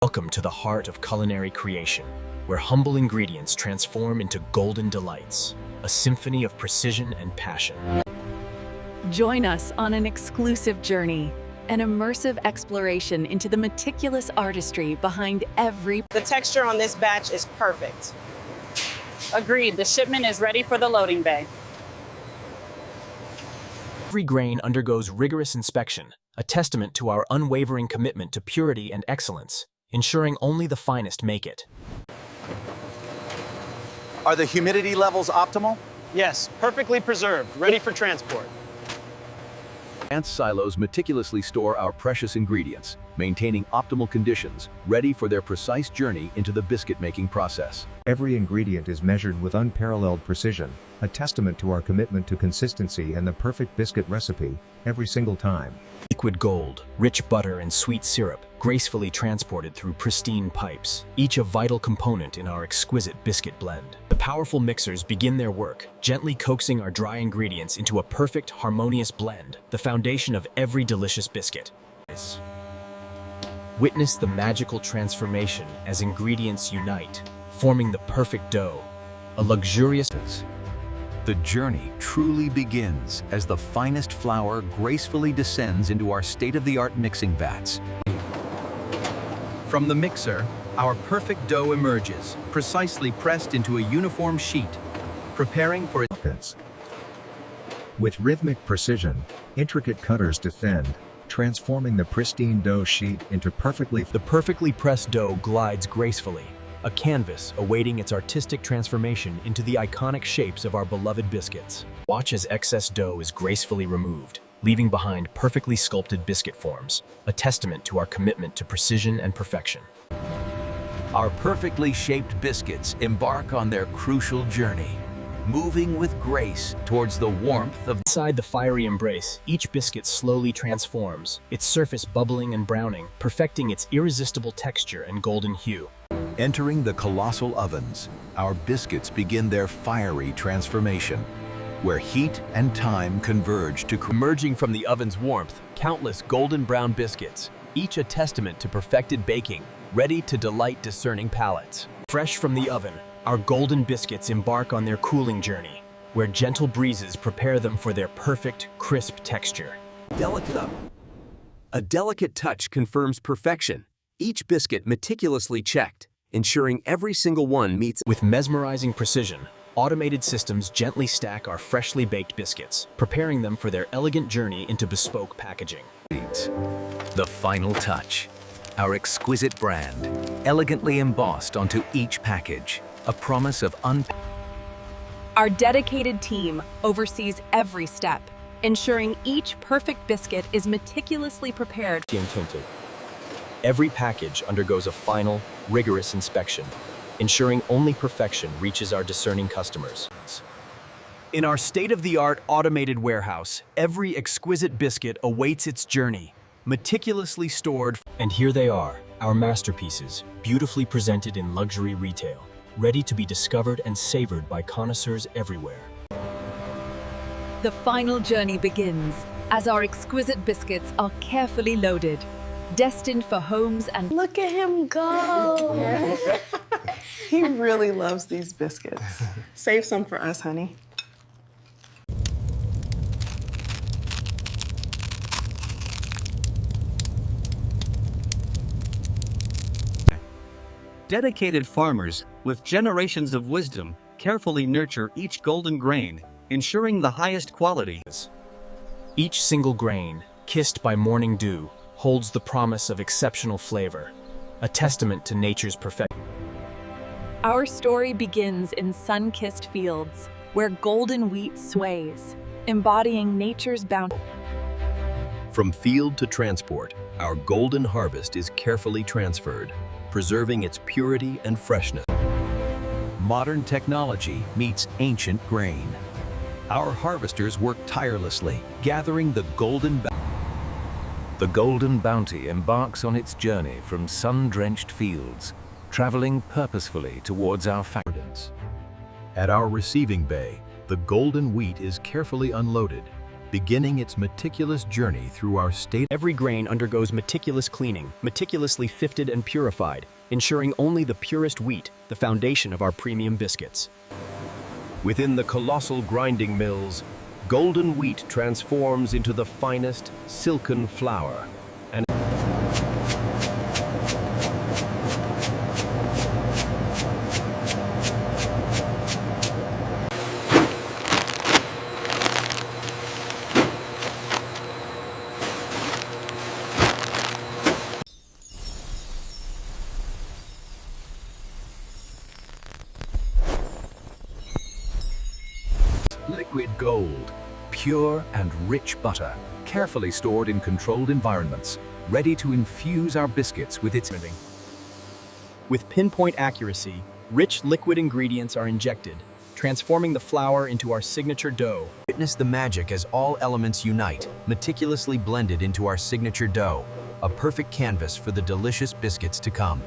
Welcome to the heart of culinary creation, where humble ingredients transform into golden delights, a symphony of precision and passion. Join us on an exclusive journey, an immersive exploration into the meticulous artistry behind every. The texture on this batch is perfect. Agreed, the shipment is ready for the loading bay. Every grain undergoes rigorous inspection, a testament to our unwavering commitment to purity and excellence, ensuring only the finest make it. Are the humidity levels optimal? Yes, perfectly preserved, ready for transport. Advanced silos meticulously store our precious ingredients, maintaining optimal conditions, ready for their precise journey into the biscuit-making process. Every ingredient is measured with unparalleled precision, a testament to our commitment to consistency and the perfect biscuit recipe, every single time. Liquid gold, rich butter, and sweet syrup, gracefully transported through pristine pipes, each a vital component in our exquisite biscuit blend. The powerful mixers begin their work, gently coaxing our dry ingredients into a perfect, harmonious blend, the foundation of every delicious biscuit. Witness the magical transformation as ingredients unite, forming the perfect dough, a luxurious. The journey truly begins as the finest flour gracefully descends into our state-of-the-art mixing vats. From the mixer, our perfect dough emerges, precisely pressed into a uniform sheet, preparing for its. With rhythmic precision, intricate cutters descend, transforming the pristine dough sheet into The perfectly pressed dough glides gracefully, a canvas awaiting its artistic transformation into the iconic shapes of our beloved biscuits. Watch as excess dough is gracefully removed, leaving behind perfectly sculpted biscuit forms, a testament to our commitment to precision and perfection. Our perfectly shaped biscuits embark on their crucial journey, moving with grace towards the warmth of. Inside the fiery embrace, each biscuit slowly transforms, its surface bubbling and browning, perfecting its irresistible texture and golden hue. Entering the colossal ovens, our biscuits begin their fiery transformation, where heat and time converge to. Emerging from the oven's warmth, countless golden brown biscuits, each a testament to perfected baking, ready to delight discerning palates. Fresh from the oven, our golden biscuits embark on their cooling journey, where gentle breezes prepare them for their perfect, crisp texture. A delicate touch confirms perfection. Each biscuit meticulously checked, ensuring every single one meets. With mesmerizing precision, automated systems gently stack our freshly baked biscuits, preparing them for their elegant journey into bespoke packaging. The final touch, our exquisite brand, elegantly embossed onto each package, a promise of Our dedicated team oversees every step, ensuring each perfect biscuit is meticulously prepared. Every package undergoes a final, rigorous inspection, ensuring only perfection reaches our discerning customers. In our state-of-the-art automated warehouse, every exquisite biscuit awaits its journey, meticulously stored. And here they are, our masterpieces, beautifully presented in luxury retail, ready to be discovered and savored by connoisseurs everywhere. The final journey begins as our exquisite biscuits are carefully loaded, destined for homes and. Look at him go. He really loves these biscuits. Save some for us, honey. Dedicated farmers, with generations of wisdom, carefully nurture each golden grain, ensuring the highest quality. Each single grain, kissed by morning dew, holds the promise of exceptional flavor, a testament to nature's perfection. Our story begins in sun-kissed fields, where golden wheat sways, embodying nature's bounty. From field to transport, our golden harvest is carefully transferred, preserving its purity and freshness. Modern technology meets ancient grain. Our harvesters work tirelessly, gathering the golden bounty. The golden bounty embarks on its journey from sun-drenched fields, traveling purposefully towards our factories. At our receiving bay, the golden wheat is carefully unloaded, beginning its meticulous journey through our state. Every grain undergoes meticulous cleaning, meticulously sifted and purified, ensuring only the purest wheat, the foundation of our premium biscuits. Within the colossal grinding mills, golden wheat transforms into the finest silken flour. And liquid gold, pure and rich butter, carefully stored in controlled environments, ready to infuse our biscuits with its. With pinpoint accuracy, rich liquid ingredients are injected, transforming the flour into our signature dough. Witness the magic as all elements unite, meticulously blended into our signature dough, a perfect canvas for the delicious biscuits to come.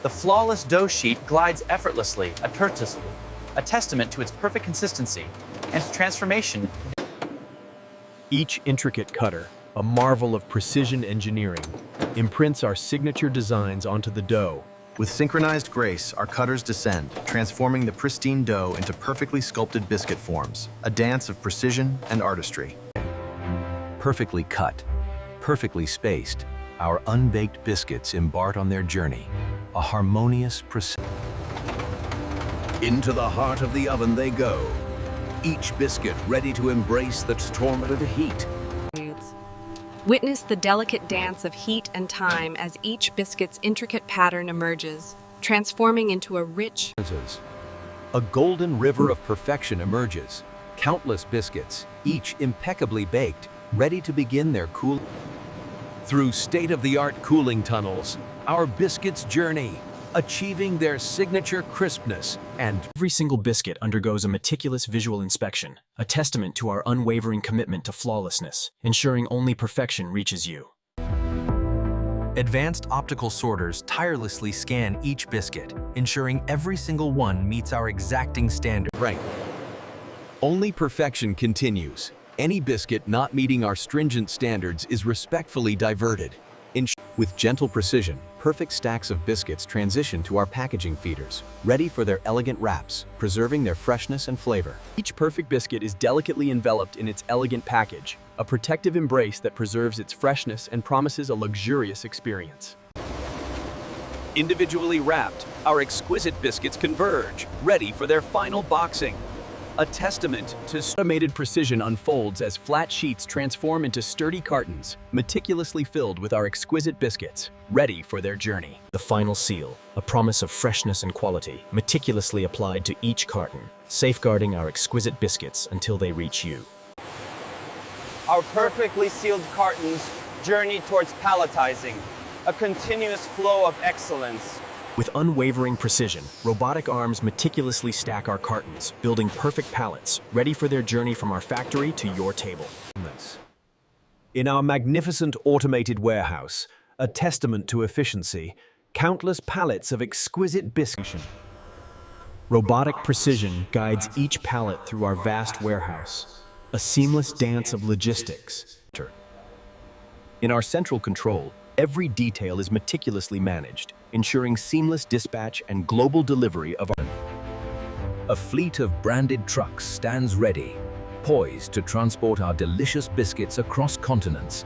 The flawless dough sheet glides effortlessly, a testament to its perfect consistency and its transformation. Each intricate cutter, a marvel of precision engineering, imprints our signature designs onto the dough. With synchronized grace, our cutters descend, transforming the pristine dough into perfectly sculpted biscuit forms, a dance of precision and artistry. Perfectly cut, perfectly spaced, our unbaked biscuits embark on their journey, a harmonious process. Into the heart of the oven they go, each biscuit ready to embrace the tormented heat. Witness the delicate dance of heat and time as each biscuit's intricate pattern emerges, transforming into a rich. A golden river of perfection emerges, countless biscuits, each impeccably baked, ready to begin their cool. Through state-of-the-art cooling tunnels, our biscuits journey, achieving their signature crispness and Every single biscuit undergoes a meticulous visual inspection, a testament to our unwavering commitment to flawlessness, ensuring only perfection reaches you. Advanced optical sorters tirelessly scan each biscuit, ensuring every single one meets our exacting standard. right. Only perfection continues. Any biscuit not meeting our stringent standards is respectfully diverted. With gentle precision, perfect stacks of biscuits transition to our packaging feeders, ready for their elegant wraps, preserving their freshness and flavor. Each perfect biscuit is delicately enveloped in its elegant package, a protective embrace that preserves its freshness and promises a luxurious experience. Individually wrapped, our exquisite biscuits converge, ready for their final boxing. A testament to automated precision unfolds as flat sheets transform into sturdy cartons, meticulously filled with our exquisite biscuits, ready for their journey. The final seal, a promise of freshness and quality, meticulously applied to each carton, safeguarding our exquisite biscuits until they reach you. Our perfectly sealed cartons journey towards palletizing, a continuous flow of excellence. With unwavering precision, robotic arms meticulously stack our cartons, building perfect pallets, ready for their journey from our factory to your table. In our magnificent automated warehouse, a testament to efficiency, countless pallets of exquisite biscuits. Robotic precision guides each pallet through our vast warehouse, a seamless dance of logistics. In our central control, every detail is meticulously managed, ensuring seamless dispatch and global delivery of our. A fleet of branded trucks stands ready, poised to transport our delicious biscuits across continents.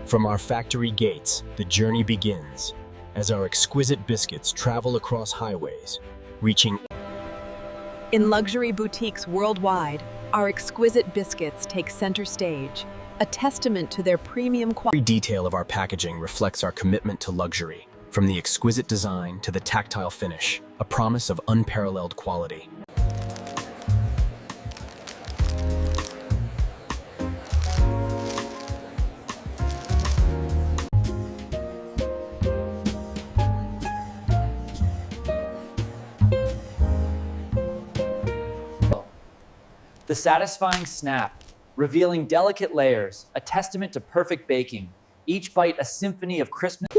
From our factory gates, the journey begins, as our exquisite biscuits travel across highways, reaching. In luxury boutiques worldwide, our exquisite biscuits take center stage, a testament to their premium quality. Every detail of our packaging reflects our commitment to luxury, from the exquisite design to the tactile finish, a promise of unparalleled quality. The satisfying snap, revealing delicate layers, a testament to perfect baking. Each bite a symphony of crispness.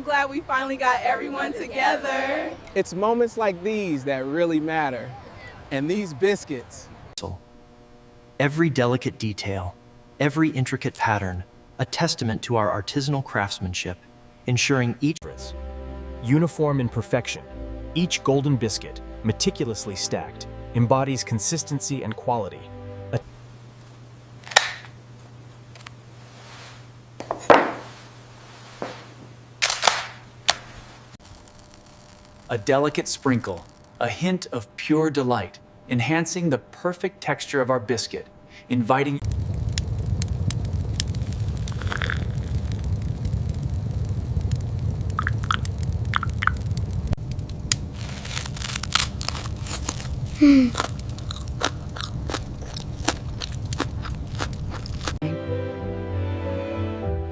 glad we finally got everyone together. It's moments like these that really matter. And these biscuits. Every delicate detail, every intricate pattern, a testament to our artisanal craftsmanship, ensuring each uniform in perfection. Each golden biscuit, meticulously stacked, embodies consistency and quality. A delicate sprinkle, a hint of pure delight, enhancing the perfect texture of our biscuit, inviting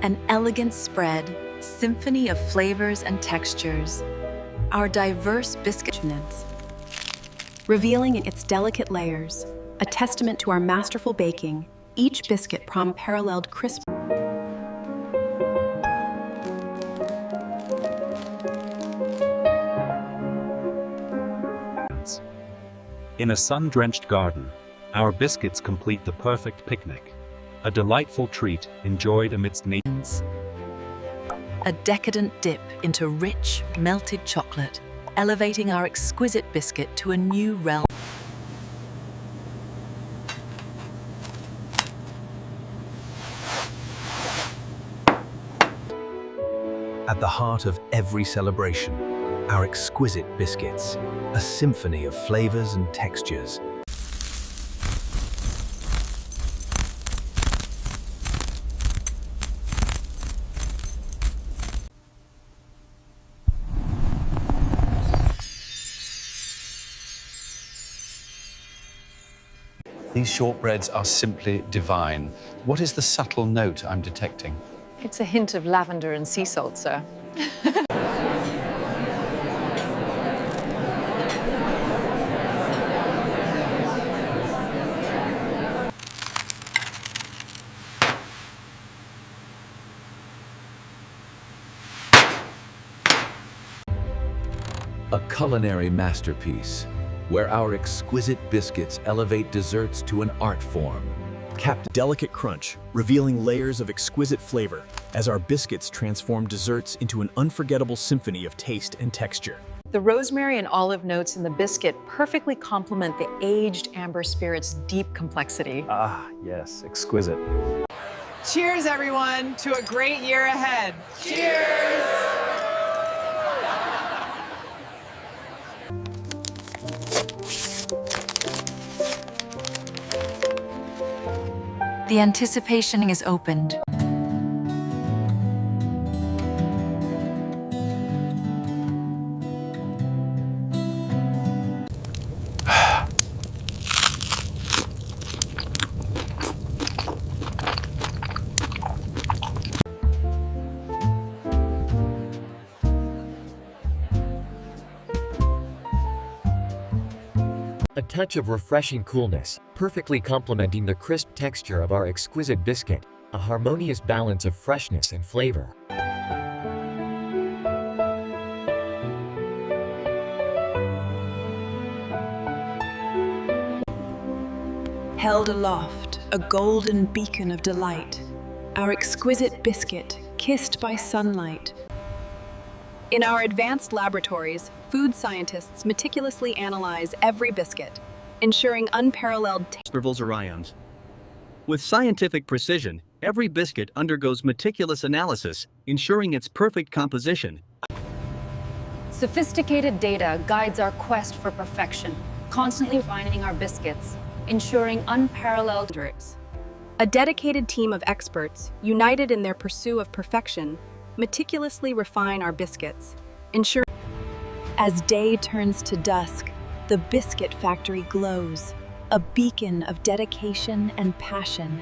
An elegant spread, symphony of flavors and textures. Our diverse biscuit units, revealing its delicate layers, a testament to our masterful baking. Each biscuit paralleled crisp. In a sun-drenched garden, our biscuits complete the perfect picnic, a delightful treat enjoyed amidst nature. a decadent dip into rich, melted chocolate, elevating our exquisite biscuit to a new realm. At the heart of every celebration, our exquisite biscuits, a symphony of flavors and textures. These shortbreads are simply divine. What is the subtle note I'm detecting? It's a hint of lavender and sea salt, sir. A culinary masterpiece, where our exquisite biscuits elevate desserts to an art form. Delicate crunch, revealing layers of exquisite flavor, as our biscuits transform desserts into an unforgettable symphony of taste and texture. The rosemary and olive notes in the biscuit perfectly complement the aged amber spirit's deep complexity. Ah, yes, exquisite. Cheers, everyone, to a great year ahead. Cheers! The anticipation is opened. A touch of refreshing coolness, perfectly complementing the crisp texture of our exquisite biscuit, a harmonious balance of freshness and flavor. Held aloft, a golden beacon of delight, our exquisite biscuit, kissed by sunlight. In our advanced laboratories, food scientists meticulously analyze every biscuit, ensuring unparalleled intervals or ions. With scientific precision, every biscuit undergoes meticulous analysis, ensuring its perfect composition. Sophisticated data guides our quest for perfection, constantly refining our biscuits, ensuring unparalleled results. A dedicated team of experts, united in their pursuit of perfection, meticulously refine our biscuits, ensuring as day turns to dusk, the biscuit factory glows, a beacon of dedication and passion.